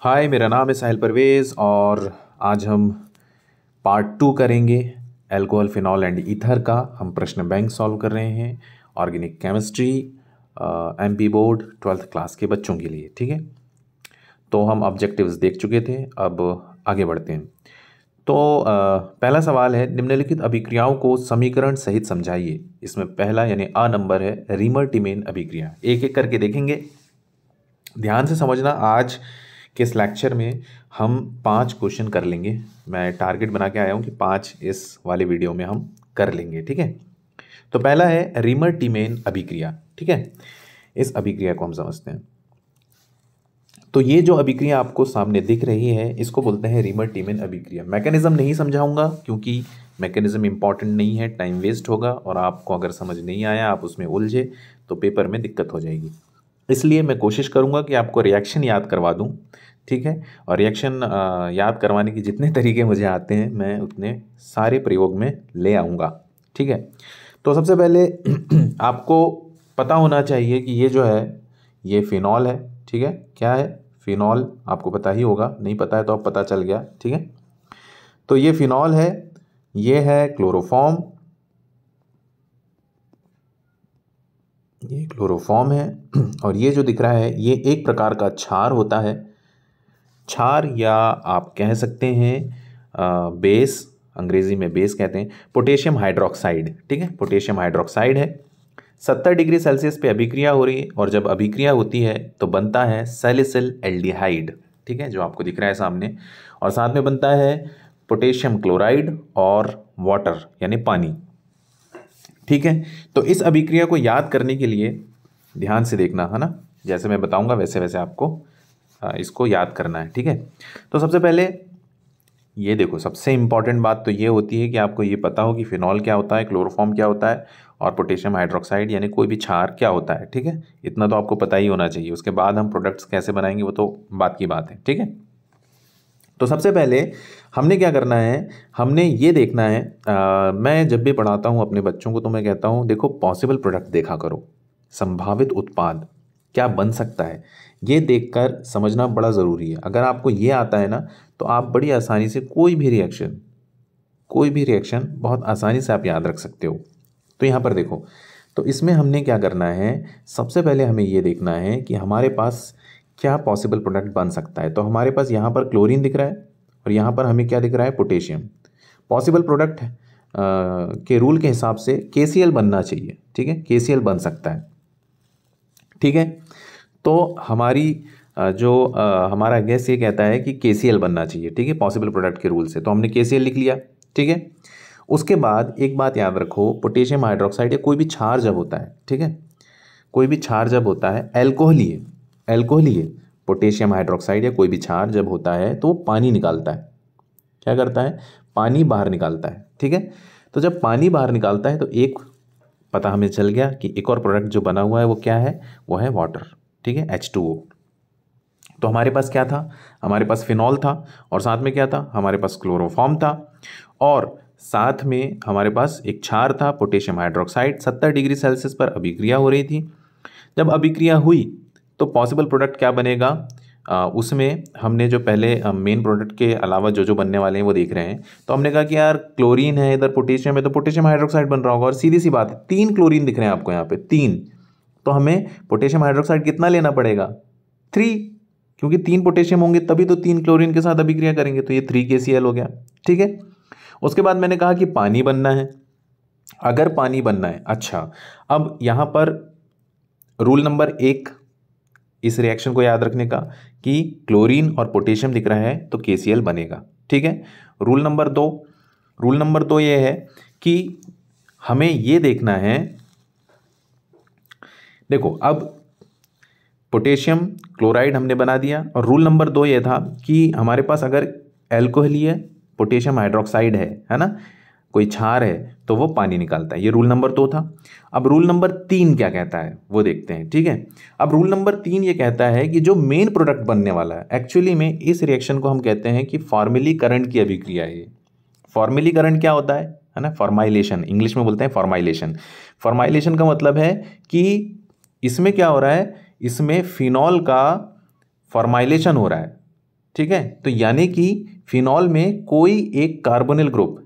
हाय, मेरा नाम है साहिल परवेज़ और आज हम पार्ट 2 करेंगे अल्कोहल फिनॉल एंड ईथर का। हम प्रश्न बैंक सॉल्व कर रहे हैं organic chemistry MP board 12th class के बच्चों के लिए। ठीक है, तो हम ऑब्जेक्टिव्स देख चुके थे, अब आगे बढ़ते हैं। तो पहला सवाल है, निम्नलिखित अभिक्रियाओं को समीकरण सहित समझाइए। इसमें पहला यानी अ नंबर है रीमर टिमेन अभिक्रिया। एक एक करके देखेंगे, ध्यान से समझना। आज के इस लेक्चर में हम 5 क्वेश्चन कर लेंगे। मैं टारगेट बना के आया हूँ कि 5 इस वाले वीडियो में हम कर लेंगे। ठीक है, तो पहला है रीमर टिमेन अभिक्रिया। ठीक है, इस अभिक्रिया को हम समझते हैं। तो ये जो अभिक्रिया आपको सामने दिख रही है, इसको बोलते हैं रीमर टिमेन अभिक्रिया। मैकेनिज्म नहीं समझाऊंगा क्योंकि मैकेनिज्म इंपॉर्टेंट नहीं है, टाइम वेस्ट होगा और आपको अगर समझ नहीं आया, आप उसमें उलझे तो पेपर में दिक्कत हो जाएगी। इसलिए मैं कोशिश करूंगा कि आपको रिएक्शन याद करवा दूं। ठीक है, और रिएक्शन याद करवाने के जितने तरीके मुझे आते हैं मैं उतने सारे प्रयोग में ले आऊँगा। ठीक है, तो सबसे पहले आपको पता होना चाहिए कि ये जो है ये फिनॉल है। ठीक है, क्या है? फिनॉल। आपको पता ही होगा, नहीं पता है तो अब पता चल गया। ठीक है, तो ये फिनॉल है, ये है क्लोरोफॉर्म, ये क्लोरोफॉर्म है। और ये जो दिख रहा है ये एक प्रकार का क्षार होता है। क्षार या आप कह सकते हैं बेस, अंग्रेजी में बेस कहते हैं, पोटेशियम हाइड्रोक्साइड। ठीक है, पोटेशियम हाइड्रोक्साइड है। 70 डिग्री सेल्सियस पे अभिक्रिया हो रही है और जब अभिक्रिया होती है तो बनता है सैलिसिल एल्डिहाइड। ठीक है, जो आपको दिख रहा है सामने, और साथ में बनता है पोटेशियम क्लोराइड और वाटर यानी पानी। ठीक है, तो इस अभिक्रिया को याद करने के लिए ध्यान से देखना है ना, जैसे मैं बताऊंगा वैसे वैसे आपको इसको याद करना है। ठीक है, तो सबसे पहले ये देखो, सबसे इंपॉर्टेंट बात तो ये होती है कि आपको ये पता हो कि फिनॉल क्या होता है, क्लोरोफॉर्म क्या होता है और पोटेशियम हाइड्रोक्साइड यानी कोई भी क्षार क्या होता है। ठीक है, इतना तो आपको पता ही होना चाहिए। उसके बाद हम प्रोडक्ट्स कैसे बनाएंगे वो तो बात की बात है। ठीक है, तो सबसे पहले हमने क्या करना है, हमने ये देखना है। मैं जब भी पढ़ाता हूँ अपने बच्चों को तो मैं कहता हूँ देखो, पॉसिबल प्रोडक्ट देखा करो, संभावित उत्पाद क्या बन सकता है ये देखकर समझना बड़ा ज़रूरी है। अगर आपको ये आता है ना तो आप बड़ी आसानी से कोई भी रिएक्शन बहुत आसानी से आप याद रख सकते हो। तो यहाँ पर देखो, तो इसमें हमने क्या करना है, सबसे पहले हमें ये देखना है कि हमारे पास क्या पॉसिबल प्रोडक्ट बन सकता है। तो हमारे पास यहाँ पर क्लोरीन दिख रहा है और यहाँ पर हमें क्या दिख रहा है, पोटेशियम। पॉसिबल प्रोडक्ट के रूल के हिसाब से KCl बनना चाहिए। ठीक है, KCl बन सकता है। ठीक है, तो हमारी हमारा गैस ये कहता है कि KCl बनना चाहिए। ठीक है, पॉसिबल प्रोडक्ट के रूल से, तो हमने KCl लिख लिया। ठीक है, उसके बाद एक बात याद रखो, पोटेशियम हाइड्रोक्साइड या कोई भी क्षार जब होता है, ठीक है, कोई भी क्षार जब होता है, एल्कोहली है, पोटेशियम हाइड्रोक्साइड या कोई भी क्षार जब होता है तो वो पानी निकालता है। क्या करता है? पानी बाहर निकालता है। ठीक है, तो जब पानी बाहर निकालता है तो एक पता हमें चल गया कि एक और प्रोडक्ट जो बना हुआ है वो क्या है, वो है वाटर। ठीक है, H2O। तो हमारे पास क्या था, हमारे पास फिनॉल था और साथ में क्या था, हमारे पास क्लोरोफॉर्म था और साथ में हमारे पास एक क्षार था पोटेशियम हाइड्रोक्साइड। 70 डिग्री सेल्सियस पर अभिक्रिया हो रही थी। जब अभिक्रिया हुई तो पॉसिबल प्रोडक्ट क्या बनेगा, उसमें हमने जो पहले मेन प्रोडक्ट के अलावा जो जो बनने वाले हैं वो देख रहे हैं। तो हमने कहा कि यार क्लोरीन है, इधर पोटेशियम है, तो पोटेशियम हाइड्रोक्साइड बन रहा होगा। और सीधी सी बात है, 3 क्लोरीन दिख रहे हैं आपको यहाँ पे, 3। तो हमें पोटेशियम हाइड्रोक्साइड कितना लेना पड़ेगा, 3, क्योंकि 3 पोटेशियम होंगे तभी तो 3 क्लोरीन के साथ अभिक्रिया करेंगे। तो ये 3 KCl हो गया। ठीक है, उसके बाद मैंने कहा कि पानी बनना है। अगर पानी बनना है, अच्छा, अब यहाँ पर रूल नंबर 1 इस रिएक्शन को याद रखने का कि क्लोरीन और पोटेशियम दिख रहा है तो KCl बनेगा। ठीक है, रूल नंबर दो ये है कि हमें ये देखना है, देखो अब पोटेशियम क्लोराइड हमने बना दिया और रूल नंबर 2 ये था कि हमारे पास अगर एल्कोहली है, पोटेशियम हाइड्रोक्साइड है ना, कोई क्षार है तो वो पानी निकालता है। ये रूल नंबर 2 था। अब रूल नंबर 3 क्या कहता है वो देखते हैं। ठीक है, अब रूल नंबर 3 ये कहता है कि जो मेन प्रोडक्ट बनने वाला है, एक्चुअली में इस रिएक्शन को हम कहते हैं कि फॉर्मेलीकरण की अभिक्रिया है। फॉर्मेलीकरण क्या होता है ना, फॉर्माइलेशन, इंग्लिश में बोलते हैं फॉर्माइलेशन। फॉर्माइलेशन का मतलब है कि इसमें क्या हो रहा है, इसमें फिनॉल का फॉर्माइलेशन हो रहा है। ठीक है। तो यानी कि फिनॉल में कोई एक कार्बोनिल ग्रुप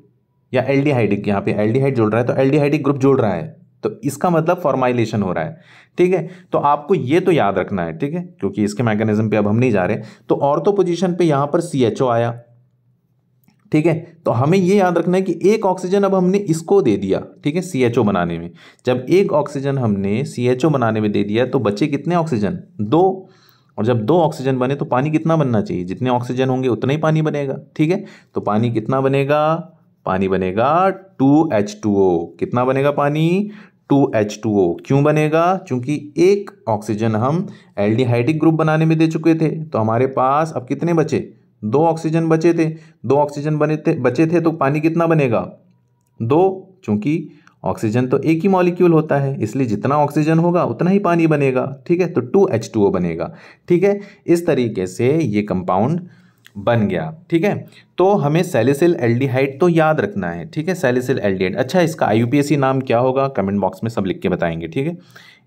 या एल्डिहाइडिक, यहाँ पे एल्डिहाइड जुड़ रहा है तो एल्डिहाइडिक ग्रुप जुड़ रहा है, तो इसका मतलब फॉर्माइलेशन हो रहा है, ठीक है। तो आपको ये तो याद रखना है, ठीक है, क्योंकि इसके मैकेनिज्म पे अब हम नहीं जा रहे। तो ऑर्थो पोजीशन पे यहाँ पर CHO आया, ठीक है। तो हमें ये याद रखना है कि एक ऑक्सीजन अब हमने इसको दे दिया, ठीक है, CHO बनाने में। जब एक ऑक्सीजन हमने CHO बनाने में दे दिया तो बचे कितने ऑक्सीजन? 2। और जब 2 ऑक्सीजन बने तो पानी कितना बनना चाहिए? जितने ऑक्सीजन होंगे उतना ही पानी बनेगा, ठीक है। तो पानी कितना बनेगा? पानी बनेगा 2H2O। कितना बनेगा पानी? 2H2O। क्यों बनेगा? क्योंकि एक ऑक्सीजन हम एल्डिहाइडिक ग्रुप बनाने में दे चुके थे, तो हमारे पास अब कितने बचे? 2 ऑक्सीजन बचे थे। 2 ऑक्सीजन बचे थे तो पानी कितना बनेगा? 2। चूंकि ऑक्सीजन तो एक ही मॉलिक्यूल होता है, इसलिए जितना ऑक्सीजन होगा उतना ही पानी बनेगा, ठीक है। तो 2H2O बनेगा, ठीक है। इस तरीके से ये कंपाउंड बन गया, ठीक है। तो हमें सैलिसिल एल्डिहाइड तो याद रखना है, ठीक है, सैलिसिल एल्डिहाइड। अच्छा, इसका IUPAC नाम क्या होगा? कमेंट बॉक्स में सब लिख के बताएंगे, ठीक है।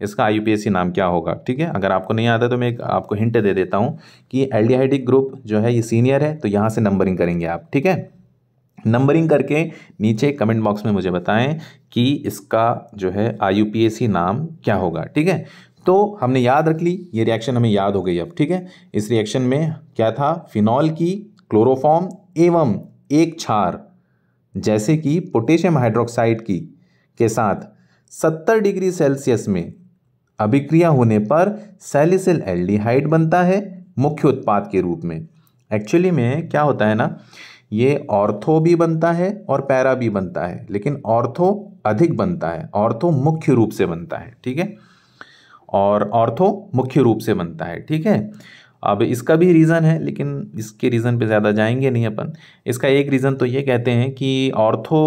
इसका IUPAC नाम क्या होगा, ठीक है। अगर आपको नहीं आता तो मैं आपको हिंट दे देता हूँ कि एल्डिहाइडिक ग्रुप जो है ये सीनियर है, तो यहाँ से नंबरिंग करेंगे आप, ठीक है। नंबरिंग करके नीचे कमेंट बॉक्स में मुझे बताएं कि इसका जो है IUPAC नाम क्या होगा, ठीक है। तो हमने याद रख ली, ये रिएक्शन हमें याद हो गई अब, ठीक है। इस रिएक्शन में क्या था? फिनॉल की क्लोरोफॉर्म एवं एक क्षार जैसे कि पोटेशियम हाइड्रोक्साइड की के साथ 70 डिग्री सेल्सियस में अभिक्रिया होने पर सैलिसिल एल्डिहाइड बनता है मुख्य उत्पाद के रूप में। एक्चुअली में क्या होता है ना, ये ऑर्थो भी बनता है और पैरा भी बनता है, लेकिन ऑर्थो अधिक बनता है, ऑर्थो मुख्य रूप से बनता है, ठीक है, और ऑर्थो मुख्य रूप से बनता है, ठीक है। अब इसका भी रीज़न है, लेकिन इसके रीज़न पे ज़्यादा जाएंगे नहीं अपन। इसका एक रीज़न तो ये कहते हैं कि ऑर्थो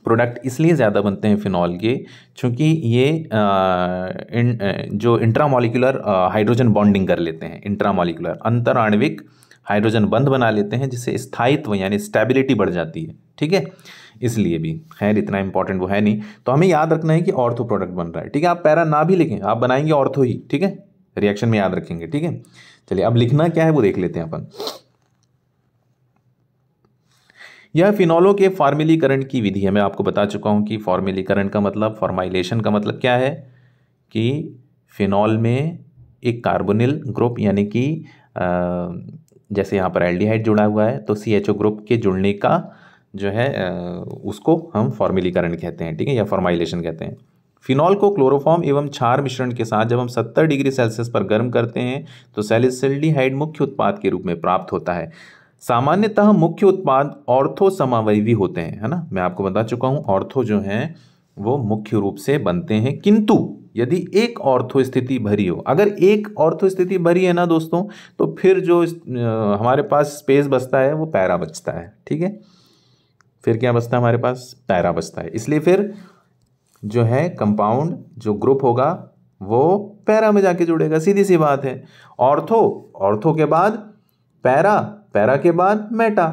प्रोडक्ट इसलिए ज़्यादा बनते हैं फिनॉल के, क्योंकि ये जो इंट्रामॉलिक्यूलर हाइड्रोजन बॉन्डिंग कर लेते हैं, इंट्रामॉलिक्यूलर अंतराण्विक हाइड्रोजन बंध बना लेते हैं, जिससे स्थायित्व यानी स्टेबिलिटी बढ़ जाती है, ठीक है। इसलिए भी खैर इतना इंपॉर्टेंट वो है नहीं, तो हमें याद रखना है कि ऑर्थो प्रोडक्ट बन रहा है, ठीक है। आप पैरा ना भी लिखें, आप बनाएंगे ऑर्थो ही, ठीक है, रिएक्शन में याद रखेंगे, ठीक है। चलिए अब लिखना क्या है वो देख लेते हैं अपन। यह फिनॉलों के फॉर्मेलीकरण की विधि है। मैं आपको बता चुका हूं कि फॉर्मेलीकरण का मतलब, फॉर्माइलेशन का मतलब क्या है कि फिनॉल में एक कार्बोनिल ग्रुप यानी कि जैसे यहाँ पर एल्डिहाइड जुड़ा हुआ है तो CHO ग्रुप के जुड़ने का जो है उसको हम फॉर्मेलीकरण कहते हैं, ठीक है, या फॉर्माइलेशन कहते हैं। फिनॉल को क्लोरोफॉर्म एवं क्षार मिश्रण के साथ जब हम 70 डिग्री सेल्सियस पर गर्म करते हैं तो सैलिसिल्डिहाइड मुख्य उत्पाद के रूप में प्राप्त होता है। सामान्यतः मुख्य उत्पाद ऑर्थो समावयवी होते हैं, है ना, मैं आपको बता चुका हूँ ऑर्थो जो हैं वो मुख्य रूप से बनते हैं, किंतु यदि एक ऑर्थो स्थिति भरी हो, अगर एक ऑर्थो स्थिति भरी है ना दोस्तों, तो फिर जो हमारे पास स्पेस बचता है वो पैरा बचता है, ठीक है। फिर क्या बचता है हमारे पास? पैरा बचता है। इसलिए फिर जो है कंपाउंड जो ग्रुप होगा वो पैरा में जाके जुड़ेगा, सीधी सी बात है। ऑर्थो, ऑर्थो के बाद पैरा, पैरा के बाद मेटा,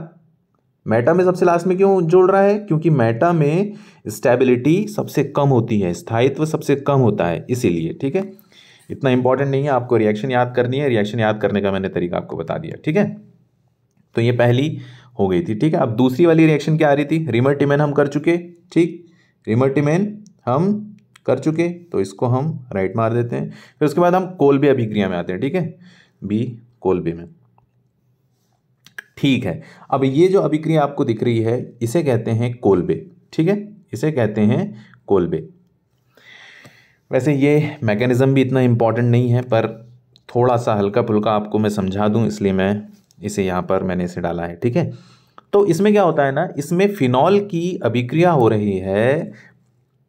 मेटा में सबसे लास्ट में क्यों जुड़ रहा है? क्योंकि मेटा में स्टेबिलिटी सबसे कम होती है, स्थायित्व सबसे कम होता है, इसीलिए, ठीक है। इतना इंपॉर्टेंट नहीं है, आपको रिएक्शन याद करनी है, रिएक्शन याद करने का मैंने तरीका आपको बता दिया, ठीक है। तो ये पहली हो गई थी, ठीक है। अब दूसरी वाली रिएक्शन क्या आ रही थी? रिमर-टिमेन हम कर चुके, ठीक, रिमर-टिमेन हम कर चुके, तो इसको हम राइट मार देते हैं। फिर उसके बाद हम कोल्बे अभिक्रिया में आते हैं, ठीक है, बी कोल्बे में, ठीक है। अब ये जो अभिक्रिया आपको दिख रही है इसे कहते हैं कोल्बे, ठीक है, इसे कहते हैं कोल्बे। वैसे ये मैकेनिज्म भी इतना इंपॉर्टेंट नहीं है, पर थोड़ा सा हल्का फुल्का आपको मैं समझा दूं, इसलिए मैं इसे यहाँ पर मैंने इसे डाला है, ठीक है। तो इसमें क्या होता है ना, इसमें फिनॉल की अभिक्रिया हो रही है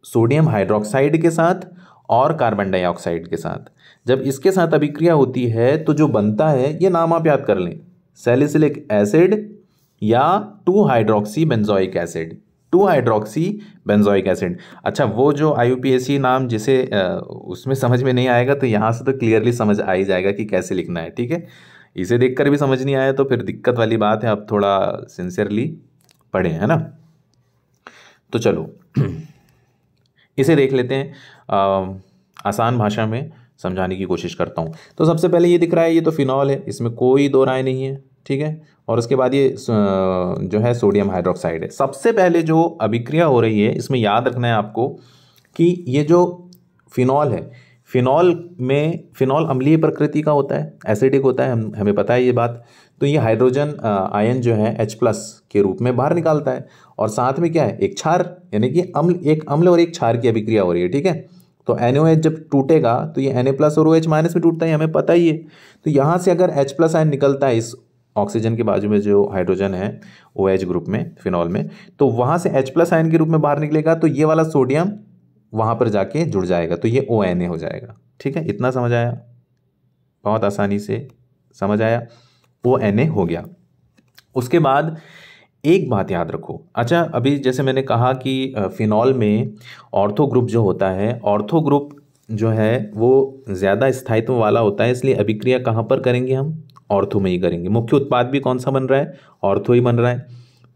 सोडियम हाइड्रोक्साइड के साथ और कार्बन डाइऑक्साइड के साथ। जब इसके साथ अभिक्रिया होती है तो जो बनता है, ये नाम आप याद कर लें, सैलिसिलिक एसिड या 2 hydroxy benzoic acid, 2 hydroxy benzoic acid. अच्छा, वो जो IUPAC नाम जिसे उसमें समझ में नहीं आएगा तो यहाँ से तो क्लियरली समझ आ ही जाएगा कि कैसे लिखना है, ठीक है। इसे देखकर भी समझ नहीं आया तो फिर दिक्कत वाली बात है, अब थोड़ा सिंसियरली पढ़ें, है ना। तो चलो इसे देख लेते हैं आसान भाषा में। समझाने की कोशिश करता हूँ। तो सबसे पहले ये दिख रहा है, ये तो फिनॉल है, इसमें कोई दो राय नहीं है, ठीक है। और उसके बाद ये जो है सोडियम हाइड्रोक्साइड है। सबसे पहले जो अभिक्रिया हो रही है इसमें याद रखना है आपको कि ये जो फिनॉल है, फिनॉल अम्लीय प्रकृति का होता है, एसिडिक होता है, हमें पता है ये बात। तो ये हाइड्रोजन आयन जो है H+ के रूप में बाहर निकालता है, और साथ में क्या है, एक क्षार, यानी कि एक अम्ल और एक क्षार की अभिक्रिया हो रही है, ठीक है। तो NaOH जब टूटेगा तो ये Na+ और OH- में टूटता है, हमें पता ही है। तो यहाँ से अगर H+ आयन निकलता है इस ऑक्सीजन के बाजू में जो हाइड्रोजन है OH ग्रुप में, फिनॉल में, तो वहाँ से H+ आयन के रूप में बाहर निकलेगा, तो ये वाला सोडियम वहाँ पर जाके जुड़ जाएगा, तो ये ONa हो जाएगा, ठीक है। इतना समझ आया, बहुत आसानी से समझ आया, ONa हो गया। उसके बाद एक बात याद रखो, अच्छा अभी जैसे मैंने कहा कि फिनॉल में ऑर्थो ग्रुप जो होता है, ऑर्थो ग्रुप जो है वो ज़्यादा स्थायित्व वाला होता है, इसलिए अभिक्रिया कहाँ पर करेंगे, हम ऑर्थो में ही करेंगे। मुख्य उत्पाद भी कौन सा बन रहा है, ऑर्थो ही बन रहा है,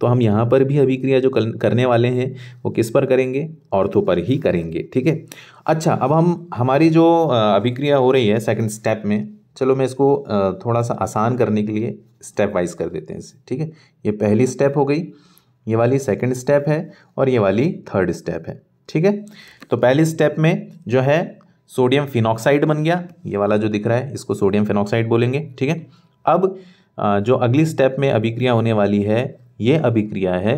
तो हम यहाँ पर भी अभिक्रिया जो करने वाले हैं वो किस पर करेंगे, ऑर्थो पर ही करेंगे, ठीक है। अच्छा, अब हमारी जो अभिक्रिया हो रही है सेकंड स्टेप में, चलो मैं इसको थोड़ा सा आसान करने के लिए स्टेप वाइज कर देते हैं इसे, ठीक है। ये पहली स्टेप हो गई, ये वाली सेकंड स्टेप है, और ये वाली थर्ड स्टेप है, ठीक है। तो पहली स्टेप में जो है सोडियम फिनॉक्साइड बन गया, ये वाला जो दिख रहा है इसको सोडियम फिनॉक्साइड बोलेंगे, ठीक है। अब जो अगली स्टेप में अभिक्रिया होने वाली है, ये अभिक्रिया है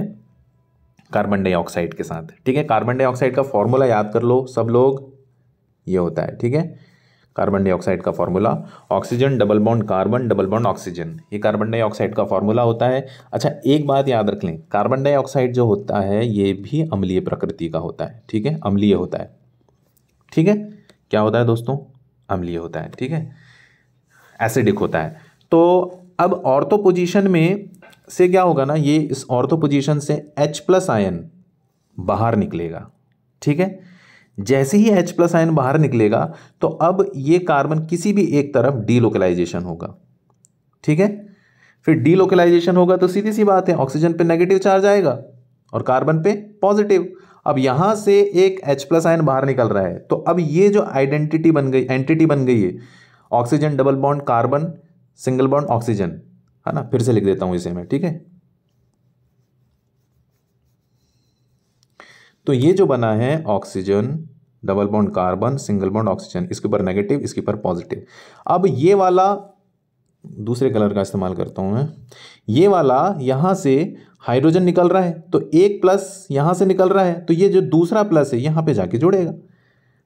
कार्बन डाइऑक्साइड के साथ, ठीक है। कार्बन डाइऑक्साइड का फॉर्मूला याद कर लो सब लोग, ये होता है, ठीक है। कार्बन डाइऑक्साइड का formula oxygen double bond carbon double bond oxygen, ये कार्बन डाइऑक्साइड का फॉर्मूला होता है। अच्छा एक बात याद रख लें, कार्बन डाइऑक्साइड जो होता है ये भी अम्लीय प्रकृति का होता है, ठीक है, अम्लीय होता है, ठीक है। क्या होता है दोस्तों, अम्लीय होता है, ठीक है, एसिडिक होता है। तो अब ऑर्थो पोजीशन में से क्या होगा ना, ये इस ऑर्थो पोजीशन से H+ आयन बाहर निकलेगा, ठीक है। जैसे ही H+ आयन बाहर निकलेगा तो अब ये कार्बन किसी भी एक तरफ डीलोकलाइजेशन होगा, ठीक है। फिर डीलोकलाइजेशन होगा तो सीधी सी बात है, ऑक्सीजन पे नेगेटिव चार्ज आएगा और कार्बन पे पॉजिटिव। अब यहां से एक H+ आयन बाहर निकल रहा है, तो अब ये जो आइडेंटिटी बन गई, एंटिटी बन गई है, oxygen double bond carbon single bond oxygen, है ना। फिर से लिख देता हूं इसे मैं, ठीक है। तो ये जो बना है oxygen double bond carbon single bond oxygen, इसके ऊपर नेगेटिव, इसके ऊपर पॉजिटिव। अब ये वाला दूसरे कलर का इस्तेमाल करता हूं मैं, ये वाला यहां से हाइड्रोजन निकल रहा है तो एक प्लस यहां से निकल रहा है, तो ये जो दूसरा प्लस है यहां पे जाके जुड़ेगा,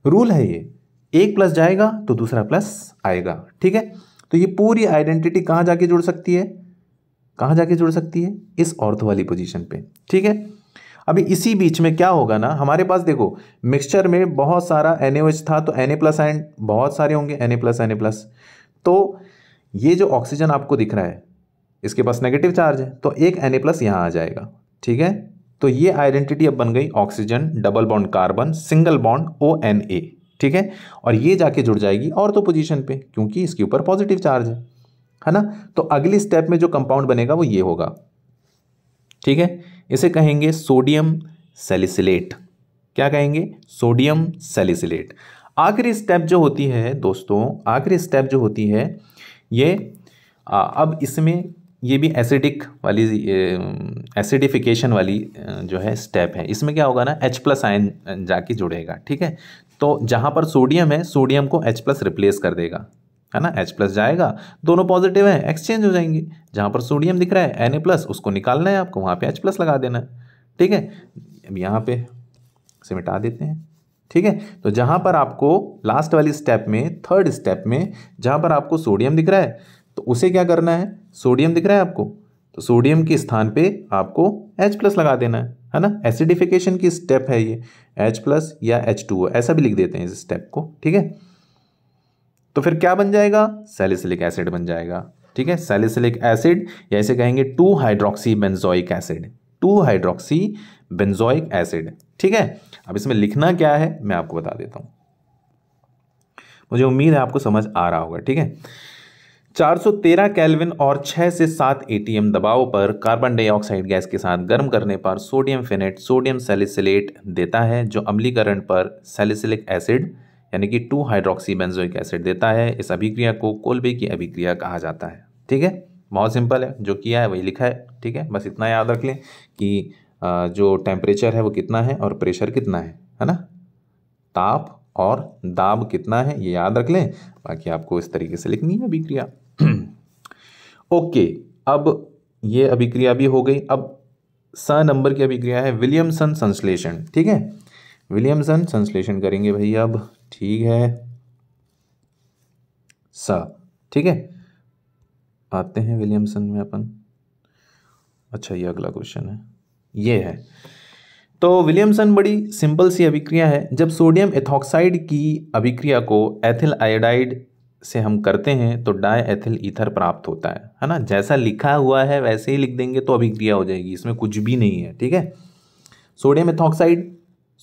रूल है ये, एक प्लस जाएगा तो दूसरा प्लस आएगा, ठीक है। तो ये पूरी आइडेंटिटी कहां जाके जुड़ सकती है, कहां जाके जुड़ सकती है, इस ऑर्थो वाली पोजीशन पे, ठीक है। अभी इसी बीच में क्या होगा ना, हमारे पास देखो मिक्सचर में बहुत सारा NaOH था, तो Na+ आयन बहुत सारे होंगे, Na+, तो ये जो ऑक्सीजन आपको दिख रहा है इसके पास नेगेटिव चार्ज है, तो एक Na+ यहां आ जाएगा, ठीक है। तो ये आइडेंटिटी अब बन गई oxygen double bond carbon single bond ONa, ठीक है। और ये जाके जुड़ जाएगी ऑर्थो पोजीशन पे, क्योंकि इसके ऊपर पॉजिटिव चार्ज है ना। तो अगली स्टेप में जो कंपाउंड बनेगा वो ये होगा, ठीक है। इसे कहेंगे सोडियम सैलिसिलेट। क्या कहेंगे, सोडियम सैलिसिलेट। आखिरी स्टेप जो होती है दोस्तों, आखिरी स्टेप जो होती है ये अब इसमें ये भी एसिडिक वाली एसिडिफिकेशन वाली जो है स्टेप है। इसमें क्या होगा ना, H+ आयन जाके जुड़ेगा, ठीक है। तो जहां पर सोडियम है, सोडियम को H+ रिप्लेस कर देगा, है ना। H+ जाएगा, दोनों पॉजिटिव है, एक्सचेंज हो जाएंगे। जहां पर सोडियम दिख रहा है Na+, उसको निकालना है आपको, वहां पे H+ लगा देना है, ठीक है। अब यहाँ पे इसे मिटा देते हैं, ठीक है। तो जहां पर आपको लास्ट वाली स्टेप में, थर्ड स्टेप में, जहां पर आपको सोडियम दिख रहा है तो उसे क्या करना है, सोडियम दिख रहा है आपको तो सोडियम के स्थान पे आपको H+ लगा देना है ना। एसिडिफिकेशन की स्टेप है ये, H+ या H2O ऐसा भी लिख देते हैं इस स्टेप को, ठीक है। तो फिर क्या बन जाएगा, सैलिसिलिक एसिड बन जाएगा, ठीक है। सैलिसिलिक एसिड, या इसे कहेंगे 2-हाइड्रोक्सी बेंजोइक एसिड, 2-हाइड्रोक्सी बेंजोइक एसिड, ठीक है। अब इसमें लिखना क्या है मैं आपको बता देता हूं, मुझे उम्मीद है आपको समझ आ रहा होगा, ठीक है। 413 केल्विन और 6 से 7 atm दबाव पर कार्बन डाइऑक्साइड गैस के साथ गर्म करने पर सोडियम फेनेट सोडियम सैलिसिलेट देता है, जो अम्लीकरण पर सैलिसिलिक एसिड यानी कि 2 हाइड्रोक्सी बेंजोइक एसिड देता है। इस अभिक्रिया को कोल्बे की अभिक्रिया कहा जाता है। ठीक है, बहुत सिंपल है, जो किया है वही लिखा है। ठीक है, बस इतना याद रख लें कि जो टेम्परेचर है वो कितना है और प्रेशर कितना है ना, ताप और दाब कितना है, ये याद रख लें। बाकी आपको इस तरीके से लिखनी है अभिक्रिया। ओके, अब ये अभिक्रिया भी हो गई। अब स नंबर की अभिक्रिया है विलियमसन संश्लेषण। ठीक है, विलियमसन संश्लेषण करेंगे भैया अब। ठीक है, स, ठीक है, आते हैं विलियमसन में अपन। अच्छा, ये अगला क्वेश्चन है, ये है। तो विलियमसन बड़ी सिंपल सी अभिक्रिया है। जब सोडियम एथॉक्साइड की अभिक्रिया को एथिल आयोडाइड से हम करते हैं तो डाई एथिल ईथर प्राप्त होता है ना। जैसा लिखा हुआ है वैसे ही लिख देंगे तो अभिक्रिया हो जाएगी, इसमें कुछ भी नहीं है। ठीक है, sodium ethoxide,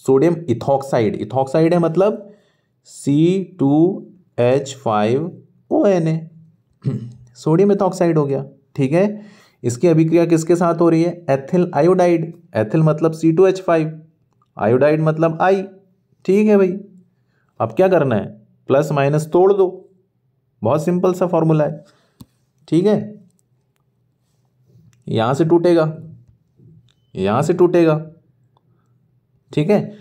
sodium ethoxide, ethoxide है मतलब C2H5ONa, सोडियम इथॉक्साइड हो गया। ठीक है, इसकी अभिक्रिया किसके साथ हो रही है, एथिल आयोडाइड। एथिल मतलब C2H5, आयोडाइड मतलब I। ठीक है भाई, अब क्या करना है, प्लस माइनस तोड़ दो, बहुत सिंपल सा फॉर्मूला है। ठीक है, यहां से टूटेगा, यहां से टूटेगा। ठीक है,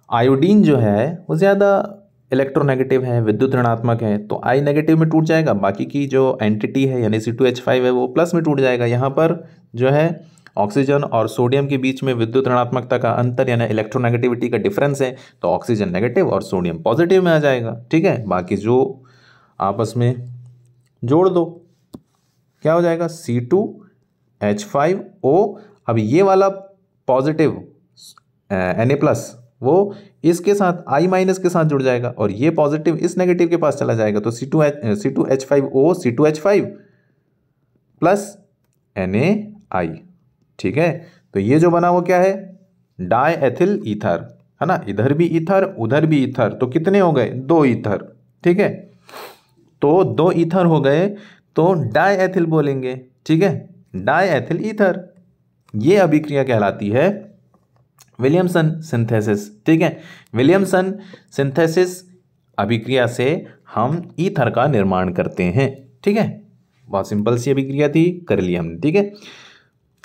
आयोडीन जो है वो ज़्यादा इलेक्ट्रोनेगेटिव है, विद्युत ऋणात्मक है, तो I नेगेटिव में टूट जाएगा। बाकी की जो एंटिटी है यानी C2H5 है वो प्लस में टूट जाएगा। यहाँ पर जो है ऑक्सीजन और सोडियम के बीच में विद्युत ऋणात्मकता का अंतर यानी इलेक्ट्रोनेगेटिविटी का डिफरेंस है, तो ऑक्सीजन नेगेटिव और सोडियम पॉजिटिव में आ जाएगा। ठीक है, बाकी जो आपस में जोड़ दो, क्या हो जाएगा, C2H5O। अब ये वाला पॉजिटिव Na+ वो इसके साथ I- के साथ जुड़ जाएगा और ये पॉजिटिव इस नेगेटिव के पास चला जाएगा, तो C2H5O C2H5 प्लस NaI। ठीक है, तो ये जो बना वो क्या है, डाई एथिल ईथर है ना। इधर भी ईथर उधर भी ईथर, तो कितने हो गए, 2 ईथर। ठीक है, तो 2 ईथर हो गए तो डाई एथिल बोलेंगे। ठीक है, डाई एथिल ईथर, ये अभिक्रिया कहलाती है विलियमसन सिंथेसिस। ठीक है, विलियमसन सिंथेसिस अभिक्रिया से हम ईथर का निर्माण करते हैं। ठीक है, बहुत सिंपल सी अभिक्रिया थी, कर लिया हमने। ठीक है,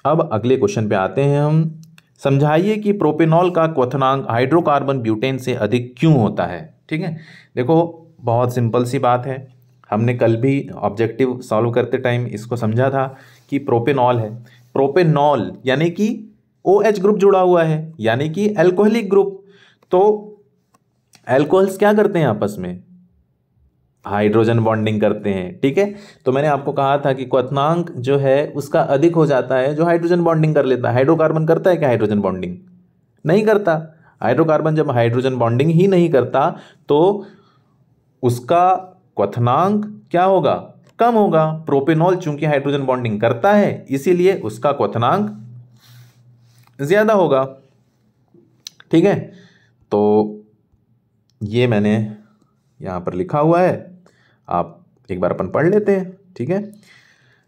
अब अगले क्वेश्चन पे आते हैं हम। समझाइए कि प्रोपेनॉल का क्वथनांक हाइड्रोकार्बन ब्यूटेन से अधिक क्यों होता है। ठीक है, देखो बहुत सिंपल सी बात है, हमने कल भी ऑब्जेक्टिव सॉल्व करते टाइम इसको समझा था कि प्रोपेनॉल है। प्रोपेनॉल यानी कि OH ग्रुप जुड़ा हुआ है, यानी कि एल्कोहलिक ग्रुप। तो एल्कोहल्स क्या करते हैं आपस में, हाइड्रोजन बॉन्डिंग करते हैं। ठीक है, तो मैंने आपको कहा था कि क्वथनांक जो है उसका अधिक हो जाता है जो हाइड्रोजन बॉन्डिंग कर लेता है। हाइड्रोकार्बन करता है क्या हाइड्रोजन बॉन्डिंग, नहीं करता। हाइड्रोकार्बन जब हाइड्रोजन बॉन्डिंग ही नहीं करता तो उसका क्वथनांक क्या होगा, कम होगा। प्रोपेनॉल चूंकि हाइड्रोजन बॉन्डिंग करता है इसीलिए उसका क्वथनांक ज्यादा होगा। ठीक है, तो ये मैंने यहां पर लिखा हुआ है, आप एक बार अपन पढ़ लेते हैं। ठीक है,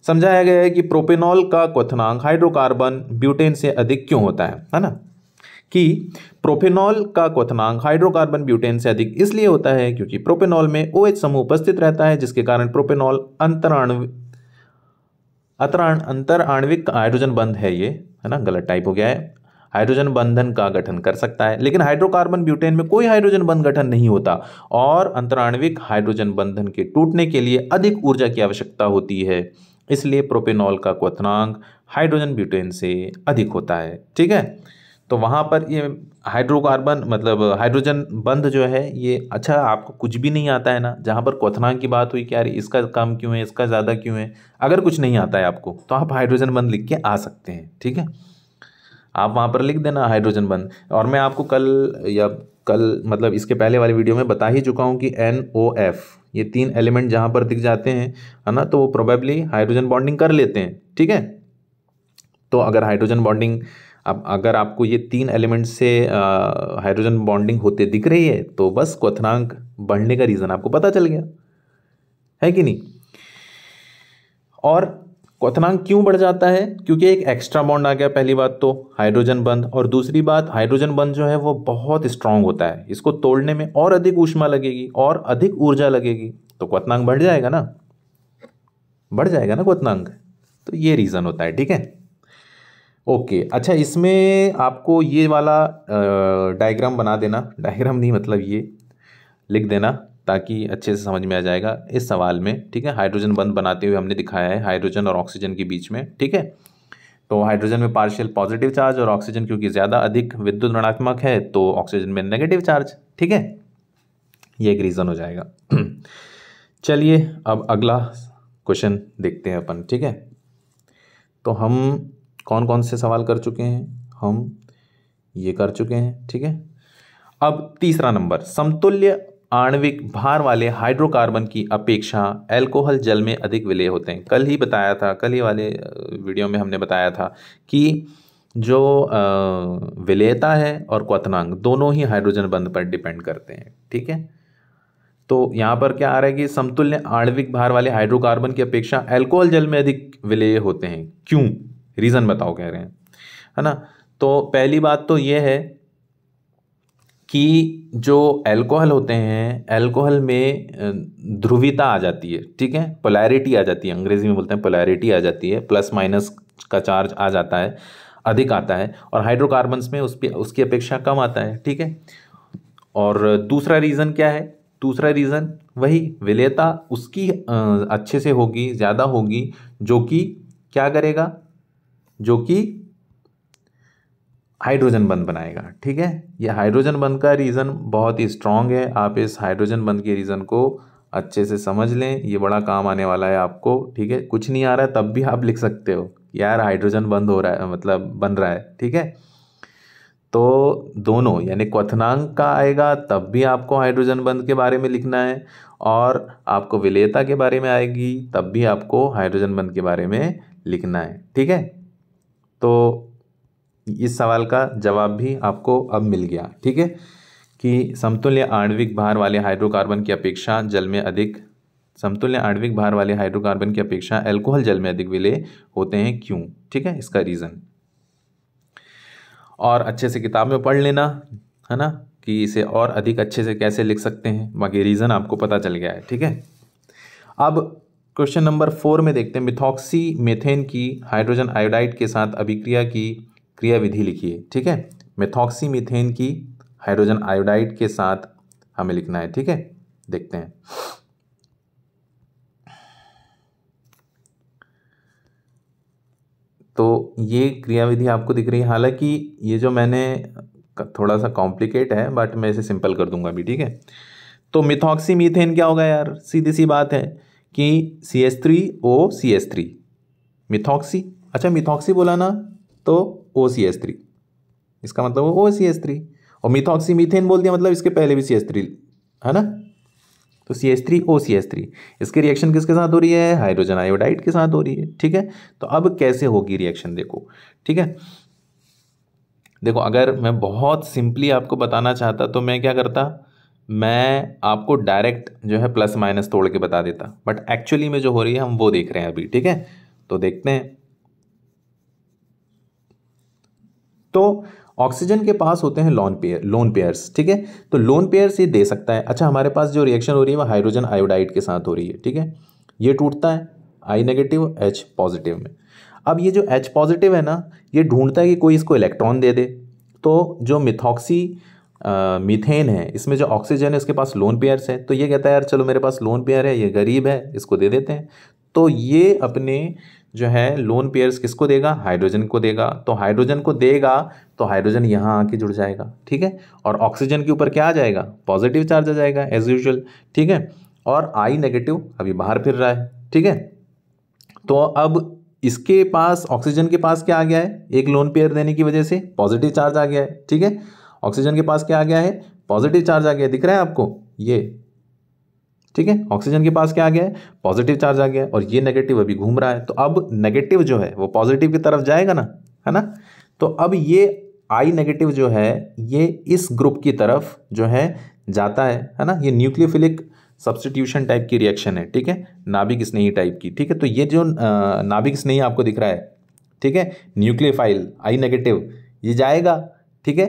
समझाया गया है कि प्रोपेनॉल का क्वथनांक हाइड्रोकार्बन ब्यूटेन से अधिक क्यों होता है ना, कि प्रोपेनॉल का क्वथनांक हाइड्रोकार्बन ब्यूटेन से अधिक इसलिए होता है क्योंकि प्रोपेनॉल में OH समूह उपस्थित रहता है, जिसके कारण प्रोपेनॉल अंतर आणविक हाइड्रोजन बंध है, ये है ना, गलत टाइप हो गया है, हाइड्रोजन बंधन का गठन कर सकता है। लेकिन हाइड्रोकार्बन ब्यूटेन में कोई हाइड्रोजन बंध गठन नहीं होता और अंतराण्विक हाइड्रोजन बंधन के टूटने के लिए अधिक ऊर्जा की आवश्यकता होती है, इसलिए प्रोपेनॉल का क्वथनांक हाइड्रोजन ब्यूटेन से अधिक होता है। ठीक है, तो वहाँ पर ये हाइड्रोकार्बन मतलब हाइड्रोजन बंध जो है ये, अच्छा आपको कुछ भी नहीं आता है ना, जहाँ पर क्वथनांक की बात हुई कि यार इसका कम क्यों है इसका ज़्यादा क्यों है, अगर कुछ नहीं आता है आपको तो आप हाइड्रोजन बंध लिख के आ सकते हैं। ठीक है, आप वहाँ पर लिख देना हाइड्रोजन बंध। और मैं आपको कल मतलब इसके पहले वाली वीडियो में बता ही चुका हूँ कि NOF ये 3 एलिमेंट जहाँ पर दिख जाते हैं है ना, तो वो प्रोबेबली हाइड्रोजन बॉन्डिंग कर लेते हैं। ठीक है, तो अगर हाइड्रोजन बॉन्डिंग, अब अगर आपको ये 3 एलिमेंट से हाइड्रोजन बॉन्डिंग होते दिख रही है तो बस क्वथनांक बढ़ने का रीज़न आपको पता चल गया है कि नहीं। और क्वथनांक क्यों बढ़ जाता है? क्योंकि एक एक्स्ट्रा बॉन्ड आ गया, पहली बात तो हाइड्रोजन बंध, और दूसरी बात हाइड्रोजन बंध जो है वो बहुत स्ट्रांग होता है, इसको तोड़ने में और अधिक ऊष्मा लगेगी और अधिक ऊर्जा लगेगी, तो क्वथनांक बढ़ जाएगा ना, बढ़ जाएगा ना क्वथनांक। तो ये रीज़न होता है, ठीक है। ओके, अच्छा इसमें आपको ये वाला डायग्राम बना देना, डायग्राम नहीं मतलब ये लिख देना ताकि अच्छे से समझ में आ जाएगा इस सवाल में, ठीक है। हाइड्रोजन बंध बनाते हुए हमने दिखाया है हाइड्रोजन और ऑक्सीजन के बीच में, ठीक है। तो हाइड्रोजन में पार्शियल पॉजिटिव चार्ज और ऑक्सीजन क्योंकि ज़्यादा अधिक विद्युत ऋणात्मक है तो ऑक्सीजन में नेगेटिव चार्ज, ठीक है। ये एक रीज़न हो जाएगा। चलिए अब अगला क्वेश्चन देखते हैं अपन, ठीक है। तो हम कौन कौन से सवाल कर चुके हैं, हम ये कर चुके हैं, ठीक है। अब तीसरा नंबर, समतुल्य आणविक भार वाले हाइड्रोकार्बन की अपेक्षा अल्कोहल जल में अधिक विलेय होते हैं। कल ही बताया था, कल ही वाले वीडियो में हमने बताया था कि जो विलेयता है और क्वथनांक दोनों ही हाइड्रोजन बंध पर डिपेंड करते हैं, ठीक है। तो यहाँ पर क्या आ रहा है कि समतुल्य आणविक भार वाले हाइड्रोकार्बन की अपेक्षा अल्कोहल जल में अधिक विलेय होते हैं, क्यों, रीज़न बताओ कह रहे हैं, है ना। तो पहली बात तो ये है कि जो अल्कोहल होते हैं, अल्कोहल में ध्रुवीयता आ जाती है, ठीक है, पोलैरिटी आ जाती है, अंग्रेजी में बोलते हैं पोलैरिटी आ जाती है, प्लस माइनस का चार्ज आ जाता है, अधिक आता है, और हाइड्रोकार्बन्स में उसकी अपेक्षा कम आता है, ठीक है। और दूसरा रीज़न क्या है, दूसरा रीज़न वही विलेयता उसकी अच्छे से होगी, ज़्यादा होगी, जो कि क्या करेगा, जो कि हाइड्रोजन बंध बनाएगा, ठीक है। ये हाइड्रोजन बंध का रीज़न बहुत ही स्ट्रांग है, आप इस हाइड्रोजन बंध के रीज़न को अच्छे से समझ लें, ये बड़ा काम आने वाला है आपको, ठीक है। कुछ नहीं आ रहा है तब भी आप लिख सकते हो यार हाइड्रोजन बंध हो रहा है, मतलब बन रहा है, ठीक है। तो दोनों यानी क्वथनांक का आएगा तब भी आपको हाइड्रोजन बंध के बारे में लिखना है, और आपको विलेयता के बारे में आएगी तब भी आपको हाइड्रोजन बंध के बारे में लिखना है, ठीक है। तो इस सवाल का जवाब भी आपको अब मिल गया, ठीक है, कि समतुल्य आणविक भार वाले हाइड्रोकार्बन की अपेक्षा जल में अधिक, समतुल्य आणविक भार वाले हाइड्रोकार्बन की अपेक्षा अल्कोहल जल में अधिक विलेय होते हैं, क्यों, ठीक है, इसका रीज़न। और अच्छे से किताब में पढ़ लेना, है ना, कि इसे और अधिक अच्छे से कैसे लिख सकते हैं, बाकी रीज़न आपको पता चल गया है, ठीक है। अब क्वेश्चन नंबर 4 में देखते हैं, मिथॉक्सी मीथेन की हाइड्रोजन आयोडाइड के साथ अभिक्रिया की क्रिया विधि लिखिए, ठीक है। मिथॉक्सी मीथेन की हाइड्रोजन आयोडाइड के साथ हमें लिखना है, ठीक है, देखते हैं। तो ये क्रिया विधि आपको दिख रही है, हालांकि ये जो मैंने थोड़ा सा कॉम्प्लिकेट है बट मैं इसे सिंपल कर दूंगा अभी, ठीक है। तो मिथॉक्सी मीथेन क्या होगा यार, सीधी सी बात है कि CH3OCH3 मिथॉक्सी, अच्छा मिथॉक्सी बोला ना तो OCH3, इसका मतलब वो OCH3, और मिथॉक्सी मीथेन बोल दिया मतलब इसके पहले भी CH3 है ना, तो CH3OCH3, इसकी रिएक्शन किसके साथ हो रही है, हाइड्रोजन आयोडाइड के साथ हो रही है, ठीक है। तो अब कैसे होगी रिएक्शन देखो, ठीक है। देखो अगर मैं बहुत सिंपली आपको बताना चाहता तो मैं क्या करता, मैं आपको डायरेक्ट जो है प्लस माइनस तोड़ के बता देता, बट एक्चुअली में जो हो रही है हम वो देख रहे हैं अभी, ठीक है। तो देखते हैं, तो ऑक्सीजन के पास होते हैं लोन पेयर्स, ठीक है। तो लोन पेयर्स ये दे सकता है, अच्छा हमारे पास जो रिएक्शन हो रही है वो हाइड्रोजन आयोडाइड के साथ हो रही है, ठीक है। ये टूटता है I नेगेटिव H पॉजिटिव में। अब ये जो H पॉजिटिव है ना, ये ढूंढता है कि कोई इसको इलेक्ट्रॉन दे दे, तो जो मिथॉक्सी मीथेन है इसमें जो ऑक्सीजन है उसके पास लोन पेयर्स है, तो ये कहता है यार चलो मेरे पास लोन पेयर है, ये गरीब है, इसको दे देते हैं। तो ये अपने जो है लोन पेयर्स किसको देगा, हाइड्रोजन को देगा, तो हाइड्रोजन को देगा तो हाइड्रोजन यहाँ आके जुड़ जाएगा, ठीक है। और ऑक्सीजन के ऊपर क्या आ जाएगा, पॉजिटिव चार्ज आ जाएगा एज यूजुअल, ठीक है। और I नेगेटिव अभी बाहर फिर रहा है, ठीक है। तो अब इसके पास, ऑक्सीजन के पास क्या आ गया है, एक लोन पेयर देने की वजह से पॉजिटिव चार्ज आ गया है, ठीक है। ऑक्सीजन के पास क्या आ गया है, पॉजिटिव चार्ज आ गया, दिख रहा है आपको ये, ठीक है। ऑक्सीजन के पास क्या आ गया है, पॉजिटिव चार्ज आ गया है, और ये नेगेटिव अभी घूम रहा है, तो अब नेगेटिव जो है वो पॉजिटिव की तरफ जाएगा ना, है ना। तो अब ये I नेगेटिव जो है ये इस ग्रुप की तरफ जो है जाता है ना, ये न्यूक्लियोफिलिक सब्स्टिट्यूशन टाइप की रिएक्शन है, ठीक है, नाभिक स्नेही टाइप की, ठीक है। तो ये जो नाभिक स्नेही आपको दिख रहा है, ठीक है, न्यूक्लियोफाइल I नेगेटिव, ये जाएगा, ठीक है।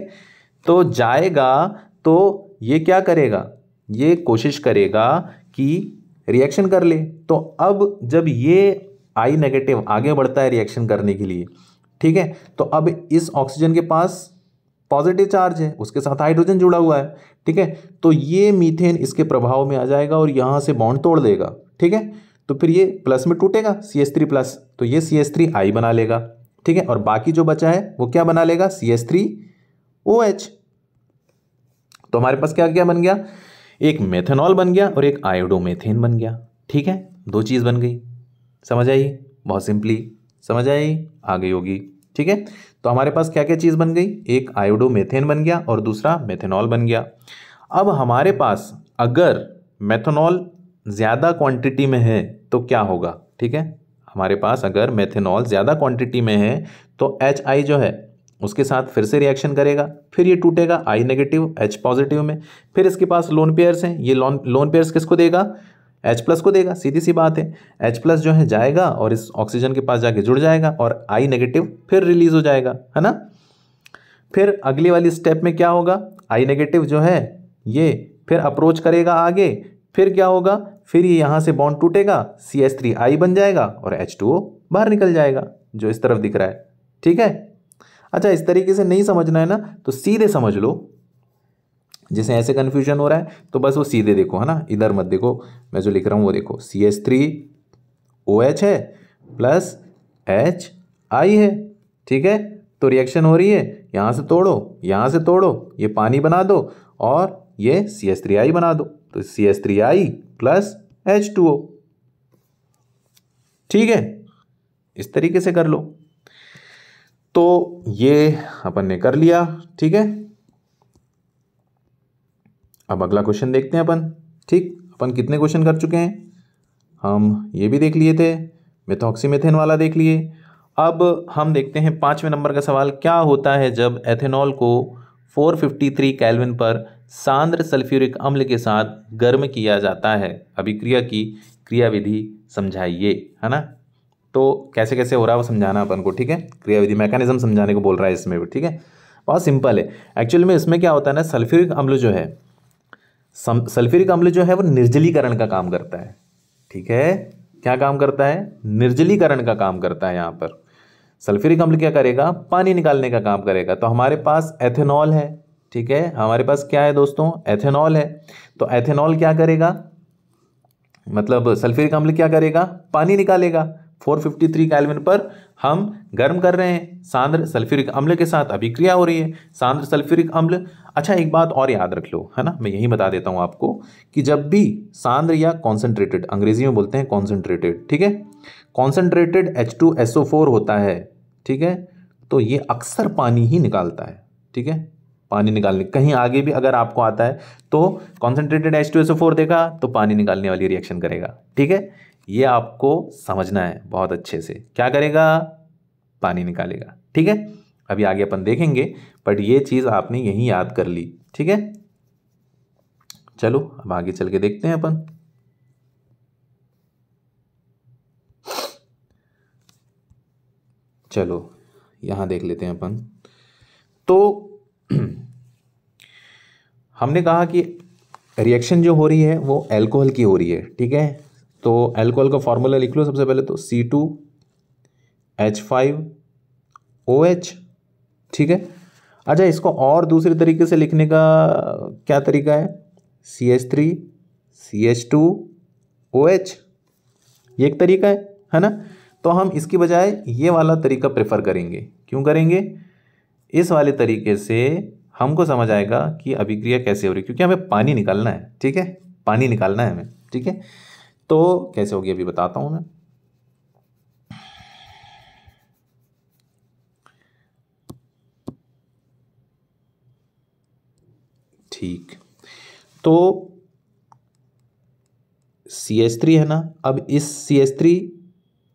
तो जाएगा तो ये क्या करेगा, ये कोशिश करेगा कि रिएक्शन कर ले। तो अब जब ये I नेगेटिव आगे बढ़ता है रिएक्शन करने के लिए, ठीक है, तो अब इस ऑक्सीजन के पास पॉजिटिव चार्ज है, उसके साथ हाइड्रोजन जुड़ा हुआ है, ठीक है। तो ये मीथेन इसके प्रभाव में आ जाएगा और यहाँ से बॉन्ड तोड़ देगा, ठीक है। तो फिर ये प्लस में टूटेगा CH3 प्लस, तो ये CH3I बना लेगा, ठीक है। और बाकी जो बचा है वो क्या बना लेगा, CH3OH। तो हमारे पास क्या क्या बन गया, एक मेथनॉल बन गया और एक आयोडोमेथेन बन गया, ठीक है। दो चीज़ बन गई, समझ आई, बहुत सिंपली समझ आई, आ गई होगी, ठीक है। तो हमारे पास क्या क्या चीज़ बन गई, एक आयोडोमेथेन बन गया और दूसरा मेथनॉल बन गया। अब हमारे पास अगर मेथनॉल ज़्यादा क्वांटिटी में है तो क्या होगा, ठीक है, हमारे पास अगर मेथनॉल ज़्यादा क्वांटिटी में है तो HI जो है उसके साथ फिर से रिएक्शन करेगा, फिर ये टूटेगा I नेगेटिव H पॉजिटिव में, फिर इसके पास लोन पेयर्स हैं, ये लोन पेयर्स किसको देगा, H प्लस को देगा, सीधी सी बात है। H प्लस जो है जाएगा और इस ऑक्सीजन के पास जाके जुड़ जाएगा और I नेगेटिव फिर रिलीज हो जाएगा, है ना। फिर अगली वाली स्टेप में क्या होगा, I नेगेटिव जो है ये फिर अप्रोच करेगा आगे, फिर क्या होगा, फिर ये यहाँ से बॉन्ड टूटेगा, CH3I बन जाएगा और H2O बाहर निकल जाएगा, जो इस तरफ दिख रहा है, ठीक है। अच्छा, इस तरीके से नहीं समझना है ना, तो सीधे समझ लो, जैसे ऐसे कन्फ्यूजन हो रहा है तो बस वो सीधे देखो, है ना, इधर मत देखो, मैं जो लिख रहा हूँ वो देखो, CH3OH है प्लस HI है, ठीक है। तो रिएक्शन हो रही है, यहाँ से तोड़ो, यहाँ से तोड़ो, ये पानी बना दो और ये CH3I बना दो, तो CH3I प्लस H2O, ठीक है, इस तरीके से कर लो। तो ये अपन ने कर लिया, ठीक है। अब अगला क्वेश्चन देखते हैं अपन, ठीक। अपन कितने क्वेश्चन कर चुके हैं, हम ये भी देख लिए थे, मेथॉक्सीमेथेन वाला देख लिए। अब हम देखते हैं 5वें नंबर का सवाल, क्या होता है जब एथेनॉल को 453 केल्विन पर सांद्र सल्फ्यूरिक अम्ल के साथ गर्म किया जाता है, अभिक्रिया की क्रियाविधि समझाइए, है ना। तो कैसे कैसे हो रहा है वो समझाना अपन को, ठीक है, क्रियाविधि मैकेनिज्म समझाने को बोल रहा है इसमें भी, ठीक है। बहुत सिंपल है एक्चुअली में। इसमें क्या होता है ना, सल्फ्यूरिक अम्ल जो है, सल्फ्यूरिक अम्ल जो है वो निर्जलीकरण का काम करता है, ठीक है। क्या काम करता है, निर्जलीकरण का काम करता है। यहाँ पर सल्फ्यूरिक अम्ल क्या करेगा, पानी निकालने का काम करेगा। तो हमारे पास एथेनॉल है, ठीक है, हमारे पास क्या है दोस्तों, एथेनॉल है। तो एथेनॉल क्या करेगा, मतलब सल्फ्यूरिक अम्ल क्या करेगा, पानी निकालेगा। 453 केल्विन पर हम गर्म कर रहे हैं, सांद्र सल्फ्यूरिक अम्ल के साथ अभिक्रिया हो रही है, सांद्र सल्फ्यूरिक अम्ल। अच्छा, एक बात और याद रख लो, है ना, मैं यही बता देता हूं आपको कि जब भी सांद्र या कॉन्सेंट्रेटेड, अंग्रेजी में बोलते हैं कॉन्सेंट्रेटेड, ठीक है, कॉन्सेंट्रेटेड H2SO4 होता है, ठीक है, तो ये अक्सर पानी ही निकालता है, ठीक है। पानी निकालने, कहीं आगे भी अगर आपको आता है तो कॉन्सेंट्रेटेड H2SO4 देखा तो पानी निकालने वाली रिएक्शन करेगा, ठीक है। ये आपको समझना है बहुत अच्छे से, क्या करेगा, पानी निकालेगा, ठीक है। अभी आगे अपन देखेंगे, बट ये चीज़ आपने यही याद कर ली, ठीक है। चलो अब आगे चल के देखते हैं अपन। चलो यहां देख लेते हैं अपन। तो हमने कहा कि रिएक्शन जो हो रही है वो अल्कोहल की हो रही है, ठीक है। तो अल्कोहल का फॉर्मूला लिख लो सबसे पहले, तो C2H5OH, ठीक है। अच्छा, इसको और दूसरे तरीके से लिखने का क्या तरीका है, CH3CH2OH, ये एक तरीका है ना। तो हम इसकी बजाय ये वाला तरीका प्रेफर करेंगे। क्यों करेंगे, इस वाले तरीके से हमको समझ आएगा कि अभिक्रिया कैसे हो रही है, क्योंकि हमें पानी निकालना है, ठीक है, पानी निकालना है हमें, ठीक है। तो कैसे होगी अभी बताता हूं मैं। ठीक, तो CH3 है ना, अब इस CH3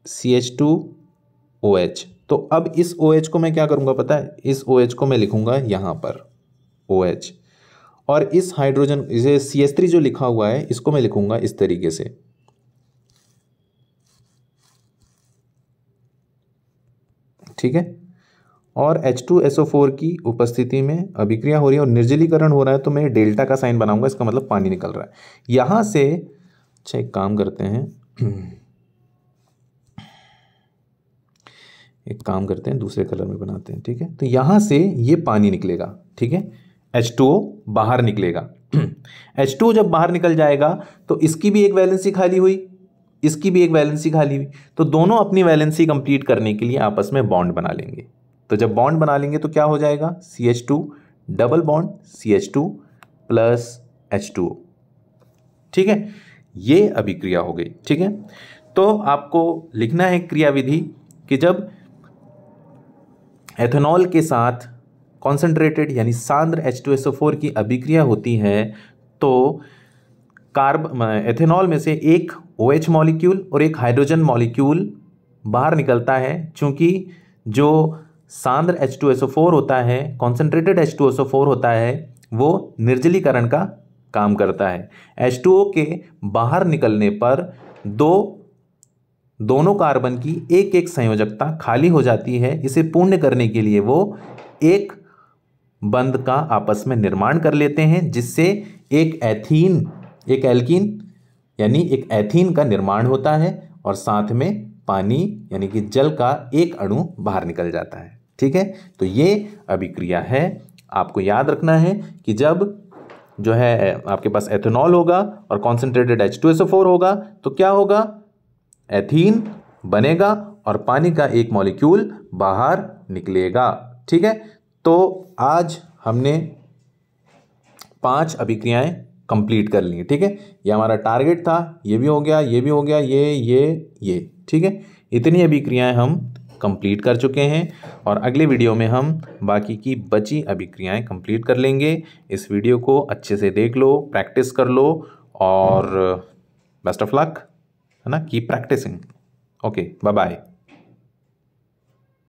CH2OH, तो अब इस OH को मैं क्या करूंगा पता है, इस OH को मैं लिखूंगा यहां पर OH, और इस हाइड्रोजन इसे CH3 जो लिखा हुआ है इसको मैं लिखूंगा इस तरीके से, ठीक है। और H2SO4 की उपस्थिति में अभिक्रिया हो रही है और निर्जलीकरण हो रहा है, तो मैं डेल्टा का साइन बनाऊंगा, इसका मतलब पानी निकल रहा है यहां से। अच्छा एक काम करते हैं, दूसरे कलर में बनाते हैं, ठीक है। तो यहां से ये पानी निकलेगा, ठीक है, H2O बाहर निकलेगा। H2O जब बाहर निकल जाएगा तो इसकी भी एक वैलेंसी खाली हुई, इसकी भी एक वैलेंसी खाली हुई, तो दोनों अपनी वैलेंसी कंप्लीट करने के लिए आपस में बॉन्ड बना लेंगे। तो जब बॉन्ड बना लेंगे तो क्या हो जाएगा, CH2 double bond CH2 plus H2O, ठीक है। ये अभिक्रिया हो गई, ठीक है। तो आपको लिखना है क्रियाविधि कि जब एथेनॉल के साथ कॉन्सेंट्रेटेड यानी सांद्र H2SO4 की अभिक्रिया होती है तो एथेनॉल में से एक OH मॉलिक्यूल और एक हाइड्रोजन मॉलिक्यूल बाहर निकलता है। चूंकि जो सांद्र H2SO4 होता है, कॉन्सेंट्रेटेड H2SO4 होता है, वो निर्जलीकरण का काम करता है। H2O के बाहर निकलने पर दोनों कार्बन की एक एक संयोजकता खाली हो जाती है। इसे पूर्ण करने के लिए वो एक बंध का आपस में निर्माण कर लेते हैं, जिससे एक एल्कीन यानी एक एथीन का निर्माण होता है और साथ में पानी यानी कि जल का एक अणु बाहर निकल जाता है, ठीक है। तो ये अभिक्रिया है। आपको याद रखना है कि जब जो है आपके पास एथेनॉल होगा और कॉन्सेंट्रेटेड H2SO4 होगा तो क्या होगा, एथीन बनेगा और पानी का एक मॉलिक्यूल बाहर निकलेगा, ठीक है। तो आज हमने 5 अभिक्रियाएं कंप्लीट कर ली, ठीक है। ये हमारा टारगेट था, ये भी हो गया, ये भी हो गया, ये, ठीक है। इतनी अभिक्रियाएं हम कंप्लीट कर चुके हैं और अगले वीडियो में हम बाकी की बची अभिक्रियाएं कंप्लीट कर लेंगे। इस वीडियो को अच्छे से देख लो, प्रैक्टिस कर लो और बेस्ट ऑफ लक, है ना, keep practising. Okay, bye bye.